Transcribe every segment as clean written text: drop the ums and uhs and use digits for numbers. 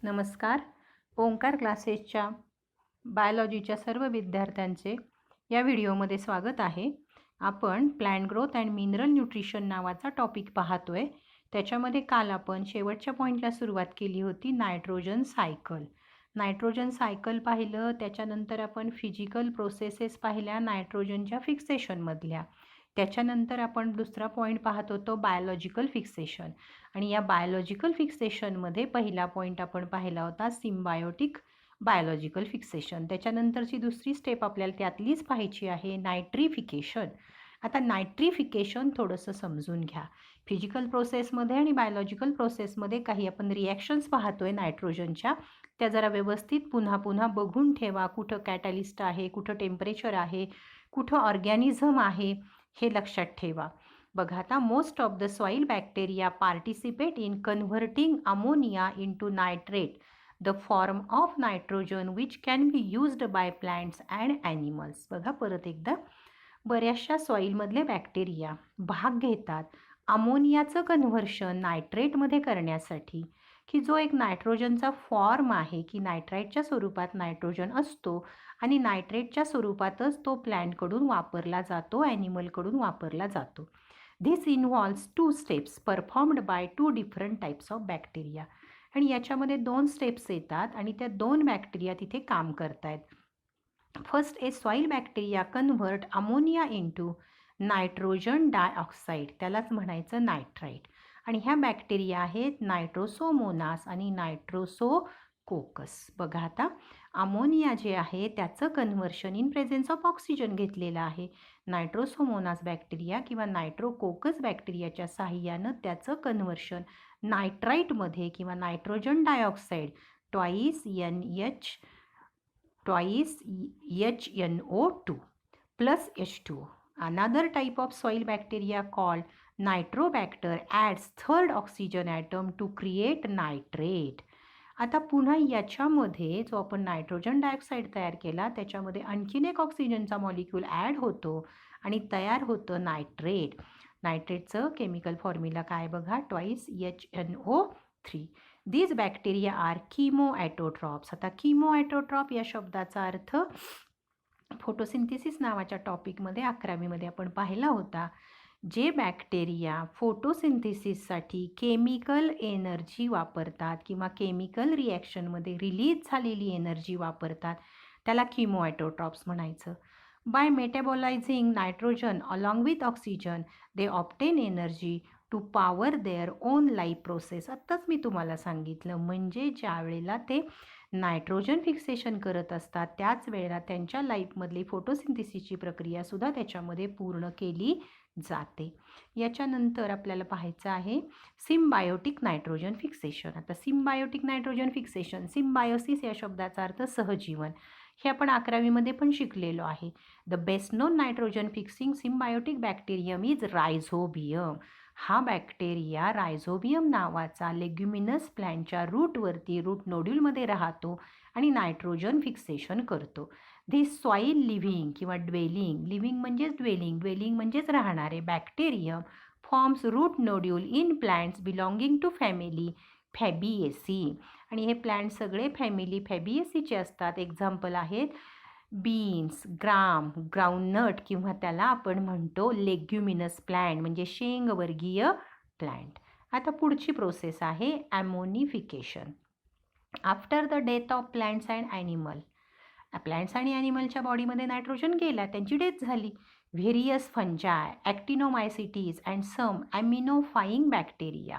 नमस्कार. ओंकार क्लासेसच्या बायोलॉजीच्या सर्व विद्यार्थ्यांचे या व्हिडिओमध्ये स्वागत आहे. आपण plant growth and mineral nutrition नावाचा टॉपिक पाहतोय. त्याच्यामध्ये काल आपण शेवटच्या पॉईंटला सुरुवात केली होती नायट्रोजन सायकल. नायट्रोजन सायकल पाहिलं, त्याच्यानंतर आपण फिजिकल प्रोसेसेस पाहिल्या नायट्रोजनच्या फिक्सेशनमधल्या. त्याच्यानंतर आपण दुसरा पॉईंट पाहत होतो बायोलॉजिकल फिक्सेशन. आणि या बायोलॉजिकल फिक्सेशनमध्ये पहिला पॉईंट आपण पाहिला होता सिम्बायोटिक बायोलॉजिकल फिक्सेशन. त्याच्यानंतरची दुसरी स्टेप आपल्याला त्यातलीच पाहायची आहे नायट्रिफिकेशन. आता नायट्रिफिकेशन थोडंसं समजून घ्या. फिजिकल प्रोसेसमध्ये आणि बायोलॉजिकल प्रोसेसमध्ये काही आपण रिॲक्शन्स पाहतोय नायट्रोजनच्या, त्या जरा व्यवस्थित पुन्हा पुन्हा बघून ठेवा. कुठं कॅटॅलिस्ट आहे, कुठं टेम्परेचर आहे, कुठं ऑर्गॅनिझम आहे, हे लक्षात ठेवा. बघा आता, most of the soil bacteria participate in converting ammonia into nitrate, the form of nitrogen which can be used by plants and animals. बघा परत एकदा, बऱ्याचशा सॉईलमधले बॅक्टेरिया भाग घेतात अमोनियाचं कन्व्हर्शन नायट्रेटमध्ये करण्यासाठी, की जो एक नायट्रोजनचा फॉर्म आहे की नायट्राईटच्या स्वरूपात नायट्रोजन असतो आणि नायट्रेटच्या स्वरूपातच तो प्लॅन्टकडून वापरला जातो, ॲनिमलकडून वापरला जातो. This involves two steps performed by two different types of bacteria. आणि याच्यामध्ये दोन स्टेप्स येतात आणि त्या दोन बॅक्टेरिया तिथे काम करतायत. First, a soil bacteria convert ammonia into nitrogen dioxide, त्यालाच म्हणायचं नायट्राईट. आणि ह्या बॅक्टेरिया आहेत नायट्रोसोमोनास आणि नायट्रोसोकोकस. बघा आता, अमोनिया जे आहे त्याचं conversion in presence of oxygen घेतलेलं आहे. नायट्रोसोमोनास बॅक्टेरिया किंवा नायट्रोकोकस बॅक्टेरियाच्या साहाय्यानं त्याचं कन्व्हर्शन नायट्राईटमध्ये किंवा nitrogen dioxide twice HNO2 plus H2O. Another type of soil bacteria called Nitrobacter adds third oxygen atom to create nitrate. आता पुन्हा याच्यामध्ये जो आपण नायट्रोजन डायऑक्साईड तयार केला त्याच्यामध्ये आणखीन एक ऑक्सिजनचा मॉलिक्यूल ॲड होतो आणि तयार होतं नायट्रेट. नायट्रेटचं केमिकल फॉर्म्युला काय बघा, twice HNO3. These bacteria are chemoautotrophs. आता किमोॲटोट्रॉप या शब्दाचा अर्थ फोटोसिंथेसिस नावाच्या टॉपिकमध्ये 11वीमध्ये आपण पाहिला होता. जे बॅक्टेरिया फोटोसिंथेसिससाठी केमिकल एनर्जी वापरतात किंवा केमिकल रिॲक्शनमध्ये रिलीज झालेली एनर्जी वापरतात त्याला किमोॲटोट्रॉप्स म्हणायचं. By metabolising nitrogen along with oxygen they obtain energy to power their own life process. आत्ताच मी तुम्हाला सांगितलं, म्हणजे ज्या वेळेला ते नायट्रोजन फिक्सेशन करत असतात त्याच वेळेला त्यांच्या लाईफमधली फोटोसिंथेसिसची प्रक्रियासुद्धा त्याच्यामध्ये पूर्ण केली जाते. याच्यानंतर आपल्याला पाहायचं आहे सिम्बायोटिक नायट्रोजन फिक्सेशन. आता सिम्बायोटिक नायट्रोजन फिक्सेशन, सिम्बायोसिस या शब्दाचा अर्थ सहजीवन, हे आपण 11वीमध्ये पण शिकलेलो आहे. The best known nitrogen fixing symbiotic bacterium is rhizobium. हा बॅक्टेरिया रायझोबियम नावाचा लेग्युमिनस प्लॅन्टच्या रूटवरती रूट नोड्यूलमध्ये राहतो आणि नायट्रोजन फिक्सेशन करतो. धिस सॉईल लिव्हिंग किंवा लिव्हिंग म्हणजेच ड्वेलिंग म्हणजेच राहणारे bacterium forms root nodule in plants belonging to family Fabaceae. आणि हे प्लॅन्ट सगळे फॅमिली फॅबिएसीचे असतात. एक्झाम्पल आहेत बीन्स, ग्राउंडनट किंवा त्याला आपण म्हणतो लेग्युमिनस प्लॅन्ट म्हणजे शेंगवर्गीय प्लॅन्ट. आता पुढची प्रोसेस आहे ammonification. After the death of plants and animal, plants आणि ॲनिमलच्या बॉडीमध्ये नायट्रोजन गेला, त्यांची डेथ झाली. Various fungi, actinomycetes and some ammonifying bacteria.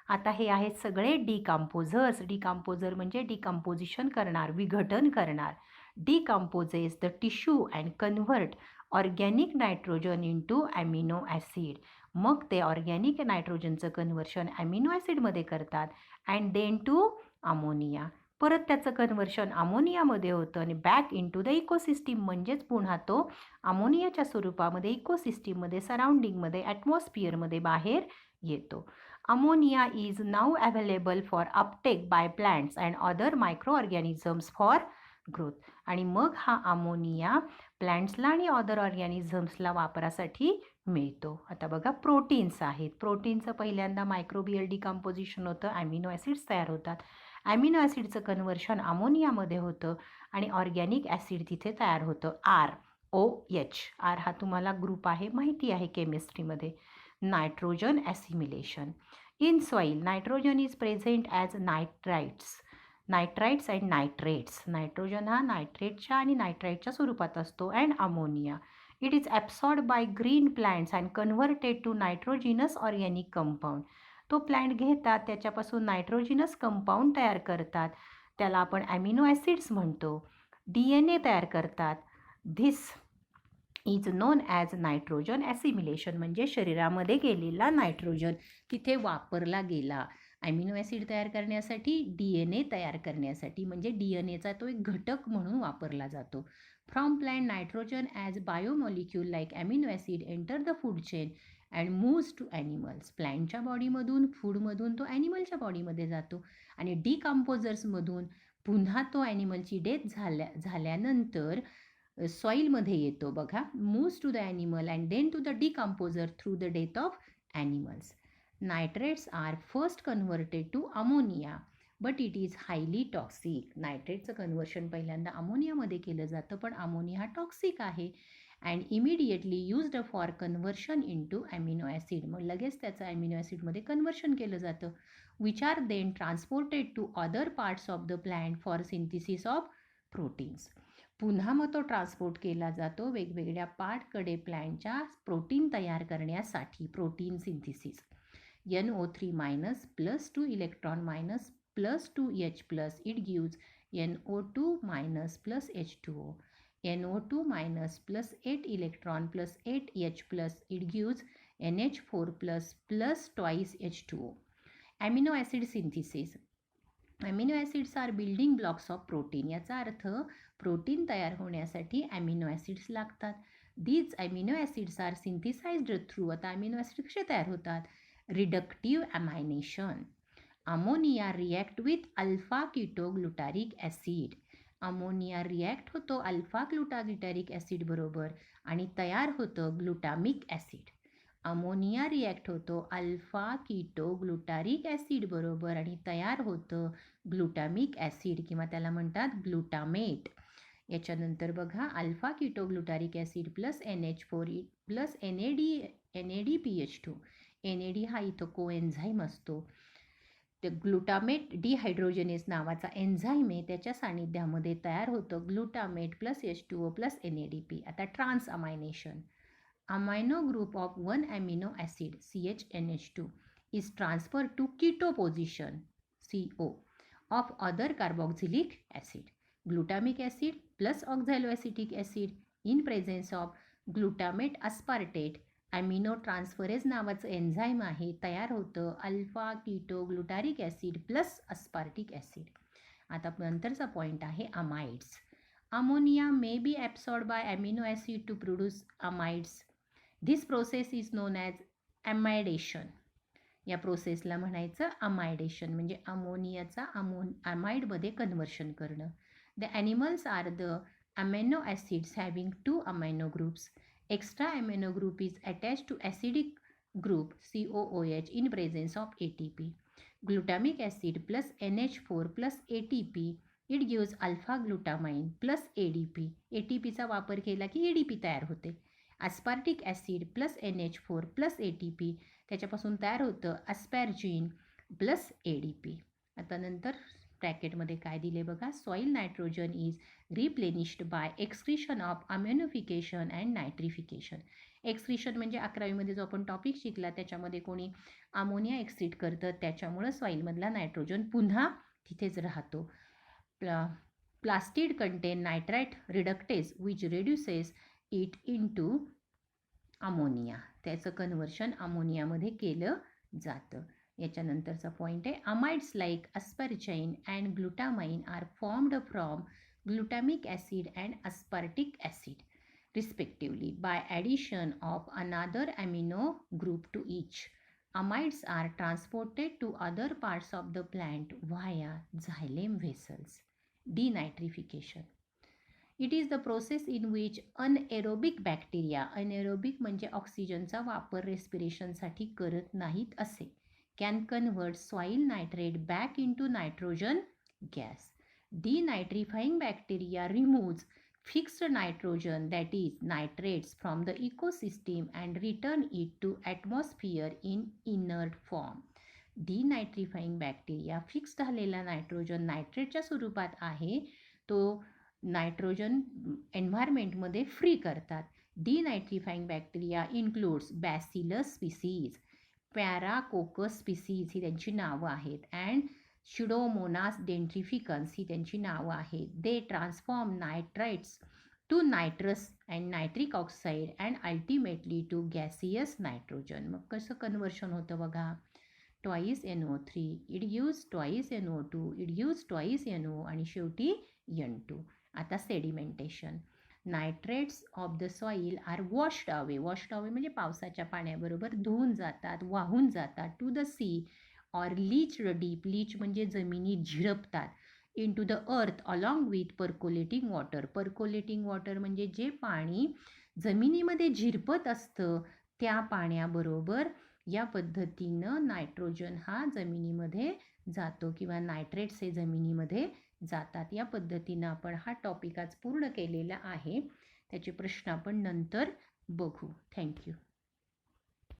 आता हे आहेत सगळे डिकम्पोझर्स. डिकम्पोझर म्हणजे डिकम्पोजिशन करणार, विघटन करणार. Decomposes the tissue and convert organic nitrogen into amino acid. मग ते ऑर्गॅनिक नायट्रोजनचं कन्व्हर्शन ॲमिनो ॲसिडमध्ये करतात अँड देन टू अमोनिया. परत त्याचं कन्व्हर्शन अमोनियामध्ये होतं आणि बॅक इंटू द इकोसिस्टीम, म्हणजेच पुन्हा तो अमोनियाच्या स्वरूपामध्ये इकोसिस्टीममध्ये, सराउंडिंगमध्ये, ॲटमॉस्फिअरमध्ये बाहेर येतो. Ammonia is now available for uptake by plants and other microorganisms for growth. आणि मग हा अमोनिया प्लॅन्ट्सला आणि अदर ऑर्गॅनिझम्सला वापरासाठी मिळतो. आता बघा, प्रोटीन्स आहेत. प्रोटीनचं पहिल्यांदा मायक्रोबियल डिकम्पोजिशन होतं, ॲमिनो ॲसिड्स तयार होतात. ॲमिनो ॲसिडचं कन्व्हर्शन अमोनियामध्ये होतं आणि ऑर्गॅनिक ॲसिड तिथे तयार होतं. ROH. आर हा तुम्हाला ग्रुप आहे, माहिती आहे केमिस्ट्रीमध्ये. Nitrogen assimilation. In soil nitrogen is present as nitrites and nitrates. Nitrogen हा नायट्रेटच्या आणि नायट्राइटच्या स्वरूपात असतो and ammonia. It is absorbed by green plants and converted to nitrogenous organic compound. तो प्लांट घेतात, त्याच्यापासून नायट्रोजिनस कंपाऊंड तयार करतात, त्याला आपण ॲमिनो ॲसिड्स म्हणतो. DNA तयार करतात. This is known as nitrogen assimilation. म्हणजे शरीरामध्ये गेलेला नायट्रोजन तिथे वापरला गेला ॲमिनो ॲसिड तयार करण्यासाठी, DNA तयार करण्यासाठी. म्हणजे DNAचा तो एक घटक म्हणून वापरला जातो. From plant nitrogen as biomolecule like amino acid enter the food chain and moves to animals. प्लॅन्टच्या बॉडीमधून, फूडमधून तो ॲनिमलच्या बॉडीमध्ये जातो आणि डिकम्पोजर्समधून पुन्हा तो ॲनिमलची डेथ झाल्यानंतर सॉईलमध्ये येतो. बघा, moves to the animal and then to the decomposer through the death of animals. Nitrates are first converted to ammonia but it is highly toxic. नायट्रेटचं कन्व्हर्शन पहिल्यांदा अमोनियामध्ये केलं जातं, पण अमोनिया हा टॉक्सिक आहे. And immediately used for conversion in to amino acid. मग लगेच त्याचं ॲमिनो ॲसिडमध्ये कन्व्हर्शन केलं जातं. Which are then transported to other parts of the plant for synthesis of proteins. पुन्हा मग तो ट्रान्सपोर्ट केला जातो वेगवेगळ्या पार्टकडे प्लॅन्टच्या प्रोटीन तयार करण्यासाठी. Protein synthesis. NO3- plus 2 electron minus plus 2H+, it gives NO2- plus H2O. NO2- plus 8 electron plus 8H+, it gives NH4+ plus twice H2O. Amino acid synthesis. Amino acids are building blocks of protein. याचा अर्थ protein तयार होण्यासाठी amino acids लागतात. These amino acids are synthesised through. आता amino acid कसे तयार होतात? Reductive amination. Ammonia react with alpha ketoglutaric acid. Ammonia react होतो अल्फा ग्लुटागिटारिक ॲसिड बरोबर आणि तयार होतं ग्लुटामिक ॲसिड. अमोनिया रिॲक्ट होतो अल्फा कीटोग्लुटारिक ॲसिड बरोबर आणि तयार होतं ग्लुटामिक ॲसिड किंवा त्याला म्हणतात ग्लुटामेट. याच्यानंतर बघा, alpha ketoglutaric acid plus NH4 plus NADPH2. NAD हा इथं कोएन्झाईम असतो. ते ग्लुटामेट डिहायड्रोजनेस नावाचा एन्झाईम आहे, त्याच्या सानिध्यामध्ये तयार होतं glutamate plus H2O plus NADP. आता transamination. Amino group of 1 amino acid CHNH2 is transferred to keto position CO of other carboxylic acid. Glutamic acid plus oxaloacetic acid in presence of glutamate aspartate aminotransferase नावाचं enzyme आहे, तयार होतं alpha ketoglutaric acid plus aspartic acid. आता नंतरचा point आहे amides. Ammonia may be absorb by amino acid to produce amides. This process is known as amidation. या प्रोसेसला म्हणायचं अमायडेशन, म्हणजे अमोनियाचा अमाइडमध्ये कन्व्हर्शन करणं. The animals are the amino acids having 2 amino groups. Extra amino group is attached to acidic group COOH in presence of ATP. Glutamic acid plus NH4 plus ATP, it gives alpha glutamine plus ADP. ATP चा वापर केला की ADP तयार होते. aspartic acid plus NH4 plus ATP, त्याच्यापासून तयार होतं aspargine plus ADP. आता नंतर ब्रॅकेटमध्ये काय दिले बघा, soil nitrogen is replenished by excretion of ammonification and nitrification. Excretion म्हणजे 11वीमध्ये जो आपण टॉपिक शिकला त्याच्यामध्ये कोणी अमोनिया एक्सक्रीट करतं, त्याच्यामुळं सॉईलमधला नायट्रोजन पुन्हा तिथेच राहतो. Plastid contain nitrite reductase which reduces it into ammonia. त्याचं कन्व्हर्शन अमोनियामध्ये केलं जातं. याच्यानंतरचा पॉईंट आहे amides like asparagine and glutamine are formed from glutamic acid and aspartic acid respectively by addition of another amino group to each. Amides are transported to other parts of the plant via xylem vessels. Denitrification. It is the process in which anaerobic bacteria, anaerobic म्हणजे ऑक्सिजनचा वापर रेस्पिरेशनसाठी करत नाहीत असे, can convert soil nitrate back into nitrogen gas. Denitrifying bacteria removes fixed nitrogen, that is nitrates, from the ecosystem and return it to atmosphere in inert form. Denitrifying bacteria fix झालेला nitrogen नायट्रेटच्या स्वरूपात आहे तो nitrogen एन्व्हायरमेंटमध्ये free करतात. Denitrifying bacteria includes bacillus species, paracoccus species ही त्यांची नावं आहेत, अँड शिडोमोनास डेंट्रिफिकन्स ही त्यांची नावं आहेत. They transform nitrites to nitrous and nitric oxide and ultimately to gaseous nitrogen. मग कसं कन्वर्शन होतं बघा. Twice NO3, it gives twice NO2, it gives twice NO आणि शेवटी N2. आता sedimentation. Nitrates of the soil are washed away. Washed away म्हणजे पावसाच्या पाण्याबरोबर धुवून जातात, वाहून जातात to the sea or leached deep. Leach म्हणजे जमिनीत झिरपतात. Into the earth along with पर्कोलेटिंग water. पर्कोलेटिंग water म्हणजे जे पाणी जमिनीमध्ये झिरपत असतं त्या पाण्याबरोबर या पद्धतीनं नायट्रोजन हा जमिनीमध्ये जातो किंवा नायट्रेट्स हे जमिनीमध्ये जातात. या पद्धतीनं आपण हा टॉपिक आज पूर्ण केलेला आहे. त्याचे प्रश्न आपण नंतर बघू. थँक्यू.